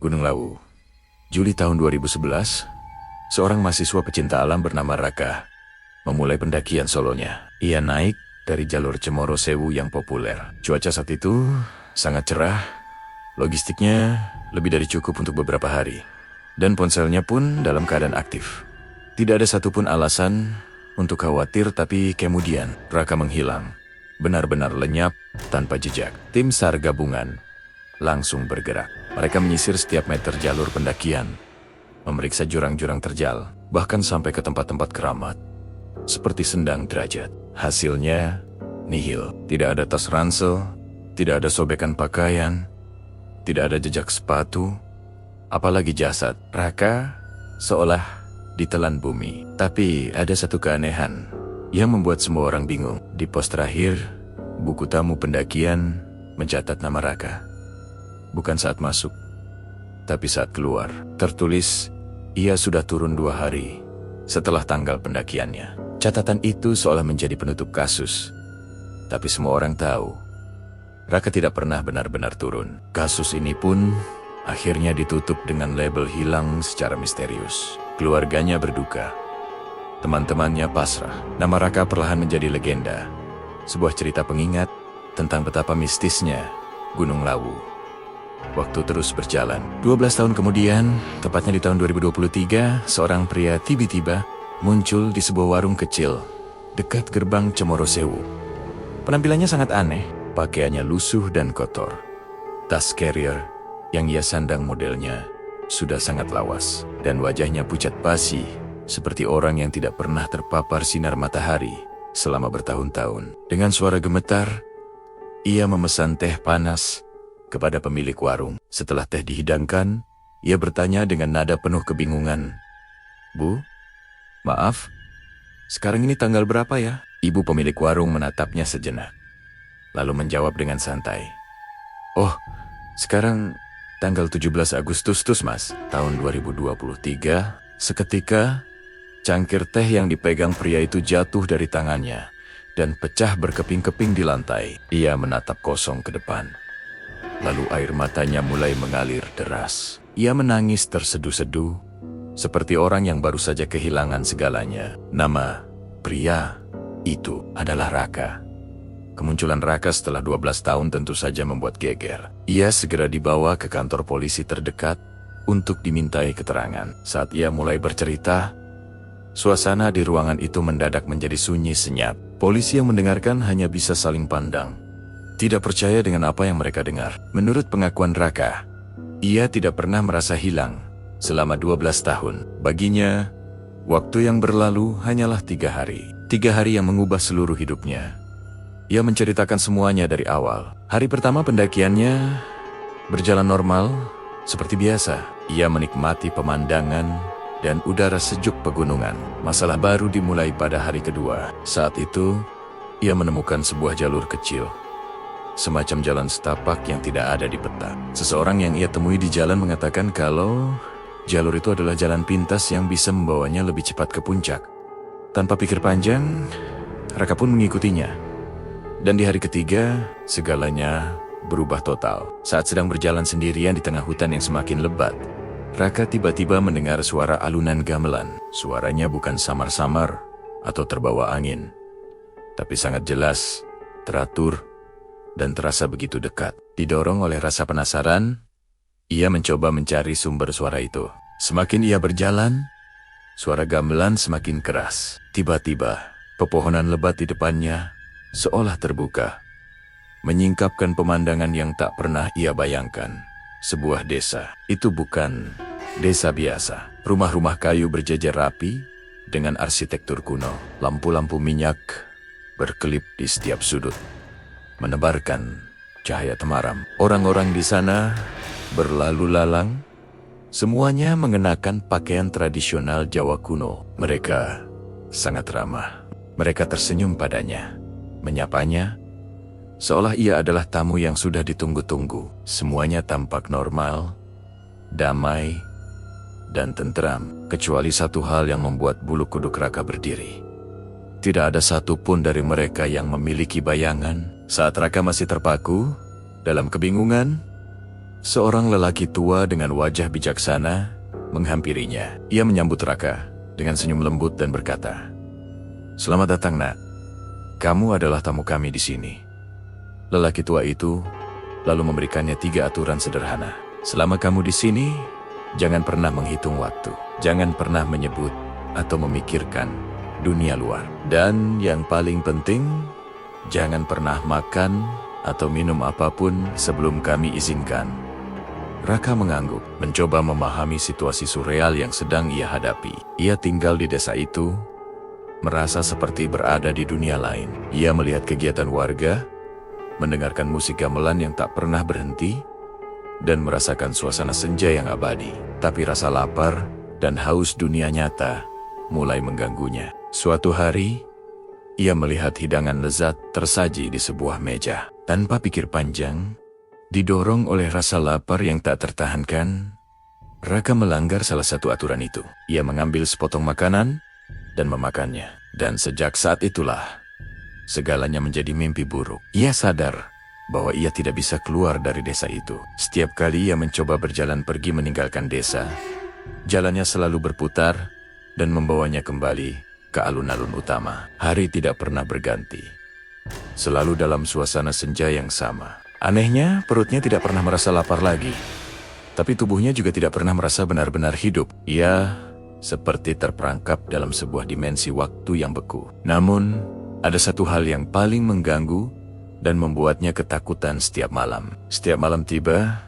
Gunung Lawu. Juli tahun 2011, seorang mahasiswa pecinta alam bernama Raka memulai pendakian solonya. Ia naik dari jalur Cemoro Sewu yang populer. Cuaca saat itu sangat cerah, logistiknya lebih dari cukup untuk beberapa hari, dan ponselnya pun dalam keadaan aktif. Tidak ada satupun alasan untuk khawatir, tapi kemudian Raka menghilang, benar-benar lenyap tanpa jejak. Tim SAR gabungan langsung bergerak. Mereka menyisir setiap meter jalur pendakian, memeriksa jurang-jurang terjal, bahkan sampai ke tempat-tempat keramat, seperti Sendang Derajat. Hasilnya nihil. Tidak ada tas ransel, tidak ada sobekan pakaian, tidak ada jejak sepatu, apalagi jasad. Raka seolah ditelan bumi. Tapi ada satu keanehan yang membuat semua orang bingung. Di pos terakhir, buku tamu pendakian mencatat nama Raka. Bukan saat masuk, tapi saat keluar. Tertulis, ia sudah turun 2 hari setelah tanggal pendakiannya. Catatan itu seolah menjadi penutup kasus. Tapi semua orang tahu, Raka tidak pernah benar-benar turun. Kasus ini pun akhirnya ditutup dengan label hilang secara misterius. Keluarganya berduka, teman-temannya pasrah. Nama Raka perlahan menjadi legenda, sebuah cerita pengingat tentang betapa mistisnya Gunung Lawu. Waktu terus berjalan. 12 tahun kemudian, tepatnya di tahun 2023, seorang pria tiba-tiba muncul di sebuah warung kecil dekat gerbang Cemoro Sewu. Penampilannya sangat aneh, pakaiannya lusuh dan kotor. Tas carrier yang ia sandang modelnya sudah sangat lawas, dan wajahnya pucat basi, seperti orang yang tidak pernah terpapar sinar matahari selama bertahun-tahun. Dengan suara gemetar, ia memesan teh panas kepada pemilik warung. Setelah teh dihidangkan, ia bertanya dengan nada penuh kebingungan, "Bu, maaf, sekarang ini tanggal berapa ya?" Ibu pemilik warung menatapnya sejenak, lalu menjawab dengan santai, "Oh, sekarang tanggal 17 Agustus Mas, tahun 2023. Seketika, cangkir teh yang dipegang pria itu jatuh dari tangannya dan pecah berkeping-keping di lantai. Ia menatap kosong ke depan. Lalu air matanya mulai mengalir deras. Ia menangis terseduh-seduh, seperti orang yang baru saja kehilangan segalanya. Nama pria itu adalah Raka. Kemunculan Raka setelah 12 tahun tentu saja membuat geger. Ia segera dibawa ke kantor polisi terdekat untuk dimintai keterangan. Saat ia mulai bercerita, suasana di ruangan itu mendadak menjadi sunyi senyap. Polisi yang mendengarkan hanya bisa saling pandang, tidak percaya dengan apa yang mereka dengar. Menurut pengakuan Raka, ia tidak pernah merasa hilang selama 12 tahun. Baginya, waktu yang berlalu hanyalah 3 hari. 3 hari yang mengubah seluruh hidupnya. Ia menceritakan semuanya dari awal. Hari pertama pendakiannya berjalan normal, seperti biasa. Ia menikmati pemandangan dan udara sejuk pegunungan. Masalah baru dimulai pada hari kedua. Saat itu, ia menemukan sebuah jalur kecil, semacam jalan setapak yang tidak ada di peta. Seseorang yang ia temui di jalan mengatakan kalau jalur itu adalah jalan pintas yang bisa membawanya lebih cepat ke puncak. Tanpa pikir panjang, Raka pun mengikutinya. Dan di hari ketiga, segalanya berubah total. Saat sedang berjalan sendirian di tengah hutan yang semakin lebat, Raka tiba-tiba mendengar suara alunan gamelan. Suaranya bukan samar-samar atau terbawa angin, tapi sangat jelas, teratur, dan terasa begitu dekat. Didorong oleh rasa penasaran, ia mencoba mencari sumber suara itu. Semakin ia berjalan, suara gamelan semakin keras. Tiba-tiba, pepohonan lebat di depannya seolah terbuka, menyingkapkan pemandangan yang tak pernah ia bayangkan. Sebuah desa. Itu bukan desa biasa. Rumah-rumah kayu berjejer rapi dengan arsitektur kuno. Lampu-lampu minyak berkelip di setiap sudut, menebarkan cahaya temaram. Orang-orang di sana berlalu lalang, semuanya mengenakan pakaian tradisional Jawa kuno. Mereka sangat ramah. Mereka tersenyum padanya, menyapanya, seolah ia adalah tamu yang sudah ditunggu-tunggu. Semuanya tampak normal, damai, dan tentram, kecuali satu hal yang membuat bulu kuduk Raka berdiri. Tidak ada satupun dari mereka yang memiliki bayangan. Saat Raka masih terpaku dalam kebingungan, Seorang lelaki tua dengan wajah bijaksana menghampirinya. Ia menyambut Raka dengan senyum lembut dan berkata, "Selamat datang, Nak. Kamu adalah tamu kami di sini." Lelaki tua itu lalu memberikannya 3 aturan sederhana. Selama kamu di sini, jangan pernah menghitung waktu. Jangan pernah menyebut atau memikirkan dunia luar. Dan yang paling penting, jangan pernah makan atau minum apapun sebelum kami izinkan. Raka mengangguk, mencoba memahami situasi surreal yang sedang ia hadapi. Ia tinggal di desa itu, merasa seperti berada di dunia lain. Ia melihat kegiatan warga, mendengarkan musik gamelan yang tak pernah berhenti, dan merasakan suasana senja yang abadi. Tapi rasa lapar dan haus dunia nyata mulai mengganggunya. Suatu hari, ia melihat hidangan lezat tersaji di sebuah meja. Tanpa pikir panjang, didorong oleh rasa lapar yang tak tertahankan, Raka melanggar salah satu aturan itu. Ia mengambil sepotong makanan dan memakannya. Dan sejak saat itulah, segalanya menjadi mimpi buruk. Ia sadar bahwa ia tidak bisa keluar dari desa itu. Setiap kali ia mencoba berjalan pergi meninggalkan desa, jalannya selalu berputar dan membawanya kembali ke alun-alun utama. Hari tidak pernah berganti, selalu dalam suasana senja yang sama. Anehnya, perutnya tidak pernah merasa lapar lagi. Tapi tubuhnya juga tidak pernah merasa benar-benar hidup. Ia seperti terperangkap dalam sebuah dimensi waktu yang beku. Namun, ada satu hal yang paling mengganggu dan membuatnya ketakutan setiap malam. Setiap malam tiba,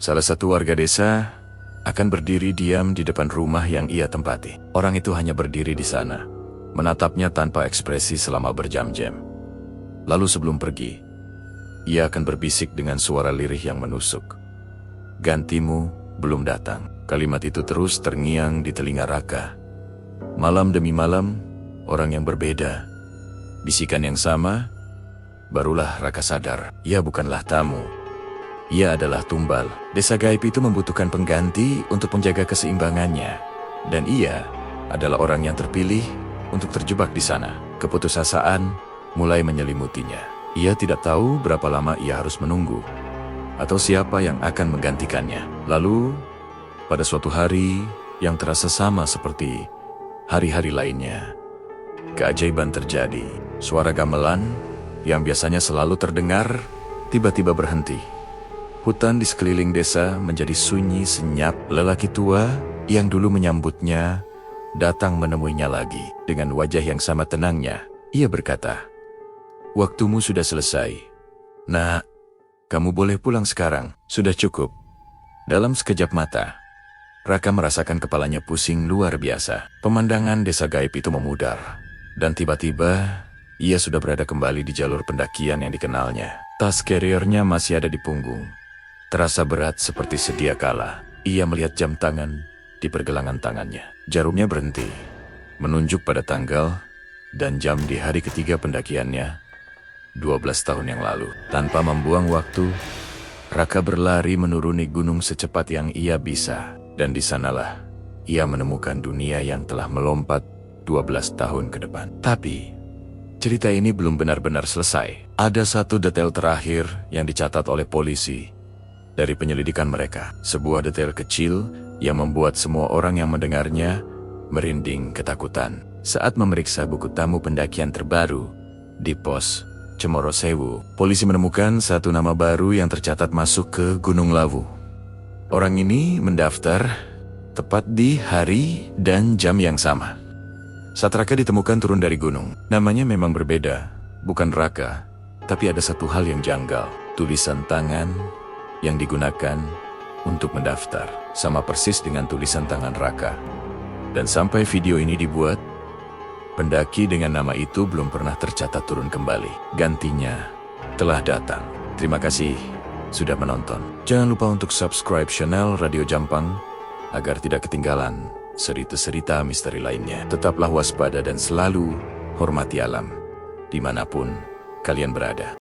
salah satu warga desa akan berdiri diam di depan rumah yang ia tempati. Orang itu hanya berdiri di sana, menatapnya tanpa ekspresi selama berjam-jam. Lalu sebelum pergi, ia akan berbisik dengan suara lirih yang menusuk, "Gantimu belum datang." Kalimat itu terus terngiang di telinga Raka. Malam demi malam, orang yang berbeda, bisikan yang sama. Barulah Raka sadar, ia bukanlah tamu. Ia adalah tumbal. Desa gaib itu membutuhkan pengganti untuk menjaga keseimbangannya. Dan ia adalah orang yang terpilih untuk terjebak di sana. Keputusasaan mulai menyelimutinya. Ia tidak tahu berapa lama ia harus menunggu, atau siapa yang akan menggantikannya. Lalu, pada suatu hari yang terasa sama seperti hari-hari lainnya, keajaiban terjadi. Suara gamelan yang biasanya selalu terdengar tiba-tiba berhenti. Hutan di sekeliling desa menjadi sunyi senyap. Lelaki tua yang dulu menyambutnya datang menemuinya lagi. Dengan wajah yang sama tenangnya, ia berkata, "Waktumu sudah selesai. Nak, kamu boleh pulang sekarang. Sudah cukup." Dalam sekejap mata, Raka merasakan kepalanya pusing luar biasa. Pemandangan desa gaib itu memudar. Dan tiba-tiba, ia sudah berada kembali di jalur pendakian yang dikenalnya. Tas carrier-nya masih ada di punggung. Terasa berat seperti sedia kala. Ia melihat jam tangan di pergelangan tangannya. Jarumnya berhenti, menunjuk pada tanggal dan jam di hari ketiga pendakiannya, 12 tahun yang lalu. Tanpa membuang waktu, Raka berlari menuruni gunung secepat yang ia bisa. Dan di sanalah ia menemukan dunia yang telah melompat 12 tahun ke depan. Tapi, cerita ini belum benar-benar selesai. Ada satu detail terakhir yang dicatat oleh polisi dari penyelidikan mereka. Sebuah detail kecil yang membuat semua orang yang mendengarnya merinding ketakutan. Saat memeriksa buku tamu pendakian terbaru di pos Cemoro Sewu, polisi menemukan satu nama baru yang tercatat masuk ke Gunung Lawu. Orang ini mendaftar tepat di hari dan jam yang sama. Saat Raka ditemukan turun dari gunung, namanya memang berbeda, bukan Raka, tapi ada satu hal yang janggal. Tulisan tangan yang digunakan untuk mendaftar sama persis dengan tulisan tangan Raka. Dan sampai video ini dibuat, pendaki dengan nama itu belum pernah tercatat turun kembali. Gantinya telah datang. Terima kasih sudah menonton. Jangan lupa untuk subscribe channel Radio Jampang agar tidak ketinggalan cerita-cerita misteri lainnya. Tetaplah waspada dan selalu hormati alam dimanapun kalian berada.